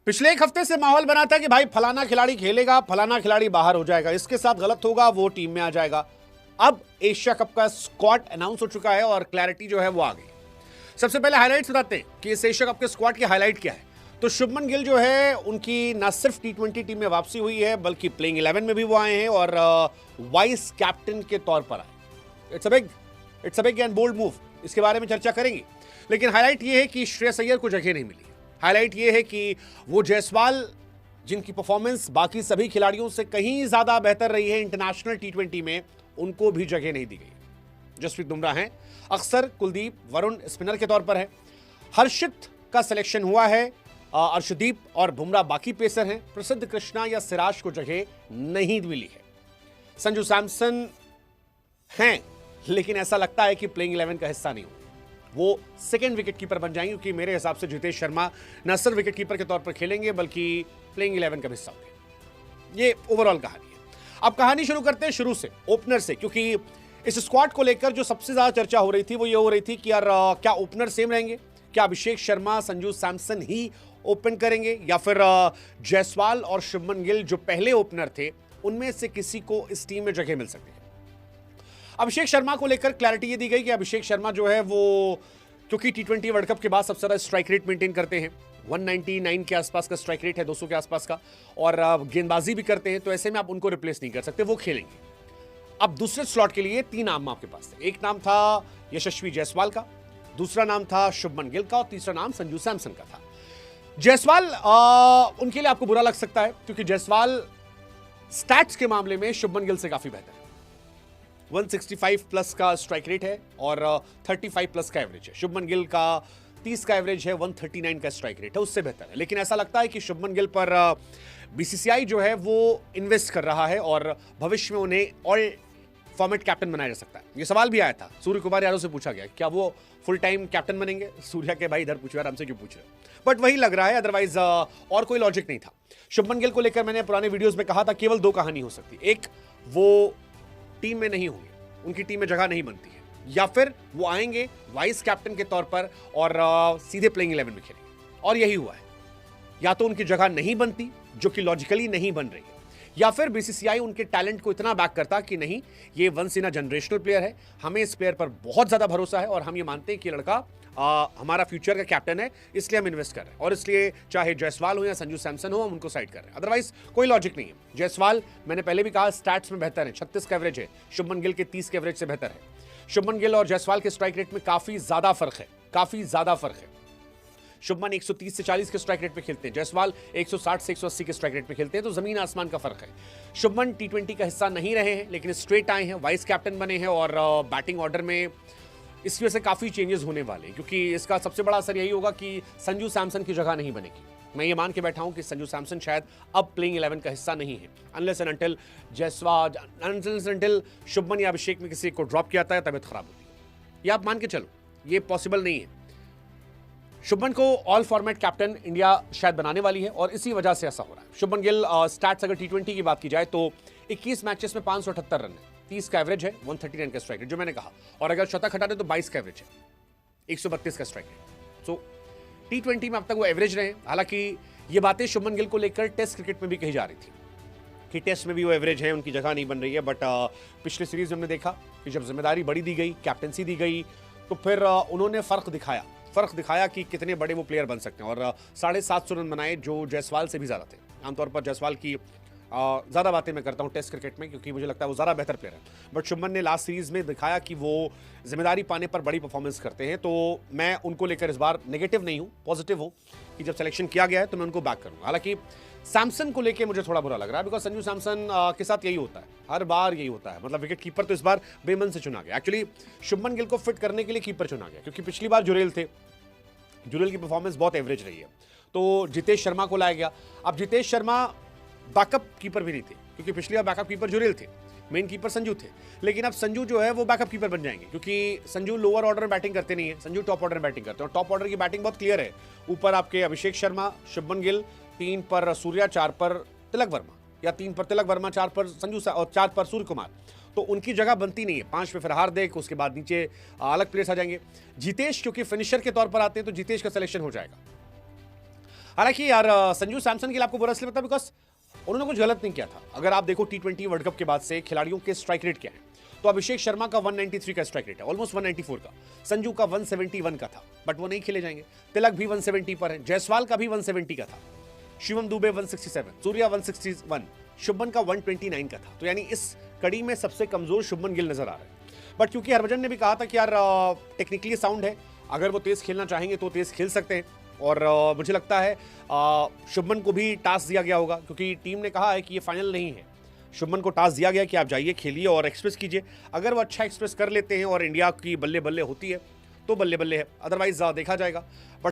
पिछले एक हफ्ते से माहौल बना था कि भाई फलाना खिलाड़ी खेलेगा, फलाना खिलाड़ी बाहर हो जाएगा, इसके साथ गलत होगा वो टीम में आ जाएगा। अब एशिया कप का स्क्वाड अनाउंस हो चुका है और क्लैरिटी जो है वो आ गई। सबसे पहले हाइलाइट्स बताते हैं कि इस एशिया कप के स्क्वाड की हाईलाइट क्या है। तो शुभमन गिल जो है उनकी ना सिर्फ T20 टीम में वापसी हुई है बल्कि प्लेइंग 11 में भी वो आए हैं और वाइस कैप्टन के तौर पर आए। It's a big and bold move, इसके बारे में चर्चा करेंगे। लेकिन हाईलाइट ये है कि श्रेयस अय्यर को जगह नहीं मिली। हाईलाइट ये है कि वो जायसवाल जिनकी परफॉर्मेंस बाकी सभी खिलाड़ियों से कहीं ज्यादा बेहतर रही है इंटरनेशनल T20 में, उनको भी जगह नहीं दी गई। जसप्रीत बुमराह हैं, अक्सर, कुलदीप, वरुण स्पिनर के तौर पर है, हर्षित का सिलेक्शन हुआ है, अर्शदीप और बुमराह बाकी पेसर हैं, प्रसिद्ध कृष्णा या सिराज को जगह नहीं मिली है। संजू सैमसन हैं लेकिन ऐसा लगता है कि प्लेइंग 11 का हिस्सा नहीं हो, वो सेकंड विकेट कीपर बन जाएंगे क्योंकि मेरे हिसाब से जितेश शर्मा न सिर्फ विकेट कीपर के तौर पर खेलेंगे बल्कि प्लेइंग 11 का हिस्सा होंगे। ये ओवरऑल कहानी है। अब कहानी शुरू करते हैं शुरू से, ओपनर से, क्योंकि इस स्क्वाड को लेकर जो सबसे ज्यादा चर्चा हो रही थी वो ये हो रही थी कि यार क्या ओपनर सेम रहेंगे, क्या अभिषेक शर्मा, संजू सैमसन ही ओपन करेंगे या फिर जायसवाल और शुभमन गिल जो पहले ओपनर थे उनमें से किसी को इस टीम में जगह मिल सकती है। अभिषेक शर्मा को लेकर क्लैरिटी ये दी गई कि अभिषेक शर्मा जो है वो क्योंकि T20 वर्ल्ड कप के बाद सबसे ज्यादा स्ट्राइक रेट मेंटेन करते हैं, 199 के आसपास का स्ट्राइक रेट है, 200 के आसपास का, और गेंदबाजी भी करते हैं, तो ऐसे में आप उनको रिप्लेस नहीं कर सकते, वो खेलेंगे। अब दूसरे स्लॉट के लिए 3 नाम आपके पास थे। एक नाम था यशस्वी जायसवाल का, दूसरा नाम था शुभमन गिल का और तीसरा नाम संजू सैमसन का था। जायसवाल उनके लिए आपको बुरा लग सकता है क्योंकि जायसवाल स्टैट्स के मामले में शुभमन गिल से काफी बेहतर है। 165 प्लस का स्ट्राइक रेट है और 35 प्लस का एवरेज है। शुभमन गिल का 30 का एवरेज है, 139 का स्ट्राइक रेट है, उससे बेहतर है। लेकिन ऐसा लगता है कि शुभमन गिल पर BCCI जो है वो इन्वेस्ट कर रहा है और भविष्य में उन्हें ऑल फॉर्मेट कैप्टन बनाया जा सकता है। ये सवाल भी आया था, सूर्य कुमार यादव से पूछा गया क्या वो फुल टाइम कैप्टन बनेंगे। सूर्या के भाई इधर पूछो यार, हमसे क्यों पूछ रहे हो, बट वही लग रहा है, अदरवाइज और कोई लॉजिक नहीं था। शुभमन गिल को लेकर मैंने पुराने वीडियोस में कहा था केवल 2 कहानी हो सकती, एक वो टीम में नहीं होंगे, उनकी टीम में जगह नहीं बनती है, या फिर वो आएंगे वाइस कैप्टन के तौर पर और सीधे प्लेइंग 11 में खेलेंगे। और यही हुआ है, या तो उनकी जगह नहीं बनती जो कि लॉजिकली नहीं बन रही है, या फिर BCCI उनके टैलेंट को इतना बैक करता कि नहीं ये once in a generational player है, हमें इस प्लेयर पर बहुत ज्यादा भरोसा है और हम ये मानते हैं कि लड़का हमारा फ्यूचर का कैप्टन है, इसलिए हम इन्वेस्ट कर रहे हैं और इसलिए चाहे जायसवाल हो या संजू सैमसन हो हम उनको साइड कर रहे हैं। अदरवाइज कोई लॉजिक नहीं है। जायसवाल मैंने पहले भी कहा स्टैट्स में बेहतर है, 36 का एवरेज है, शुभमन गिल के 30 के एवरेज से बेहतर है। शुभमन गिल और जायसवाल के स्ट्राइक रेट में काफी ज्यादा फर्क है। शुभमन 130 से 40 के स्ट्राइक रेट पे खेलते हैं, जायसवाल 160 से 180 के स्ट्राइक रेट पे खेलते हैं, तो जमीन आसमान का फर्क है। शुभमन T20 का हिस्सा नहीं रहे हैं लेकिन स्ट्रेट आए हैं, वाइस कैप्टन बने हैं और बैटिंग ऑर्डर में इसकी वजह से काफी चेंजेस होने वाले हैं क्योंकि इसका सबसे बड़ा असर यही होगा कि संजू सैमसन की जगह नहीं बनेगी। मैं ये मान के बैठा हूं कि संजू सैमसन शायद अब प्लेइंग 11 का हिस्सा नहीं है, unless and until Jaiswal, unless and until Shubman या अभिषेक में किसी को ड्रॉप किया जाता है, तबीयत खराब होती है। ये आप मान के चलो, ये पॉसिबल नहीं है। शुभमन को ऑल फॉर्मेट कैप्टन इंडिया शायद बनाने वाली है और इसी वजह से ऐसा हो रहा है। शुभमन गिल स्टैट्स अगर T20 की बात की जाए तो 21 मैचेस में 578 रन है, 30 का एवरेज है, 139 का स्ट्राइक रेट जो मैंने कहा, और अगर शतक हटा दे तो 22 का एवरेज है, 132 का स्ट्राइक रेट। सो T20 में अब तक वो एवरेज रहे। हालांकि ये बातें शुभमन गिल को लेकर टेस्ट क्रिकेट में भी कही जा रही थी कि टेस्ट में भी वो एवरेज है, उनकी जगह नहीं बन रही है, बट पिछले सीरीज में हमने देखा कि जब जिम्मेदारी बड़ी दी गई, कैप्टनसी दी गई, तो फिर उन्होंने फर्क दिखाया कि कितने बड़े वो प्लेयर बन सकते हैं और 750 रन बनाए जो जायसवाल से भी ज्यादा थे। आमतौर पर जायसवाल की ज़्यादा बातें मैं करता हूं टेस्ट क्रिकेट में क्योंकि मुझे लगता है वो ज़्यादा बेहतर प्लेयर है, बट शुभमन ने लास्ट सीरीज में दिखाया कि वो जिम्मेदारी पाने पर बड़ी परफॉर्मेंस करते हैं। तो मैं उनको लेकर इस बार नेगेटिव नहीं हूं, पॉजिटिव हूं कि जब सिलेक्शन किया गया है तो मैं उनको बैक करूंगा। हालांकि सैमसन को लेकर मुझे थोड़ा बुरा लग रहा है बिकॉज संजू सैमसन के साथ यही होता है, हर बार यही होता है, मतलब विकेट कीपर तो इस बार बेमन से चुना गया। एक्चुअली शुभमन गिल को फिट करने के लिए कीपर चुना गया क्योंकि पिछली बार जुरेल थे, जुरेल की परफॉर्मेंस बहुत एवरेज रही है, तो जितेश शर्मा को लाया गया। अब जितेश शर्मा बैकअप कीपर भी नहीं थे क्योंकि पिछली बार बैकअप कीपर जुरेल थे, मेन कीपर संजू थे, लेकिन अब संजू जो है वो बैकअप कीपर बन जाएंगे क्योंकि संजू लोअर ऑर्डर में बैटिंग करते नहीं है, संजू टॉप ऑर्डर में बैटिंग करते हैं और टॉप ऑर्डर की बैटिंग बहुत क्लियर है। ऊपर आपके अभिषेक शर्मा, शुभमन गिल, 3 पर सूर्या, 4 पर तिलक वर्मा, या 3 पर तिलक वर्मा, 4 पर संजू और 4 पर सूर्य कुमार, तो उनकी जगह बनती नहीं है। 5 पे फिर हार्दिक, उसके बाद नीचे अलग प्लेयर्स आ जाएंगे। जितेश क्योंकि फिनिशर के तौर पर आते हैं तो जितेश का सिलेक्शन हो जाएगा। हालांकि यार संजू सैमसन के लिए आपको बुरा इसलिए पता बिकॉज उन्होंने कुछ गलत नहीं किया था। अगर आप देखो T20 वर्ल्ड कप के बाद से खिलाड़ियों के स्ट्राइक रेट क्या है, तो अभिषेक शर्मा का 193 का स्ट्राइक रेट है, ऑलमोस्ट 194 का। संजू का 171 का था, बट वो नहीं खेले जाएंगे। तिलक भी 170 पर है, जायसवाल का भी 170 का था, शिवम दुबे 167, सूर्या 161, शुभमन का 129 का था। तो यानी इस कड़ी में सबसे कमजोर शुभमन गिल नजर आ रहा है। बट क्योंकि हरभजन ने भी कहा था कि यार टेक्निकली साउंड है, अगर वो तेज खेलना चाहेंगे तो तेज खेल सकते हैं। और मुझे लगता है शुभमन को भी टास्क दिया गया होगा, क्योंकि टीम ने कहा है कि ये फाइनल नहीं है। शुभमन को टास्क दिया गया कि आप जाइए, खेलिए और एक्सप्रेस कीजिए। अगर वो अच्छा एक्सप्रेस कर लेते हैं और इंडिया की बल्ले बल्ले होती है तो बल्ले बल्ले है, अदरवाइज देखा जाएगा। बट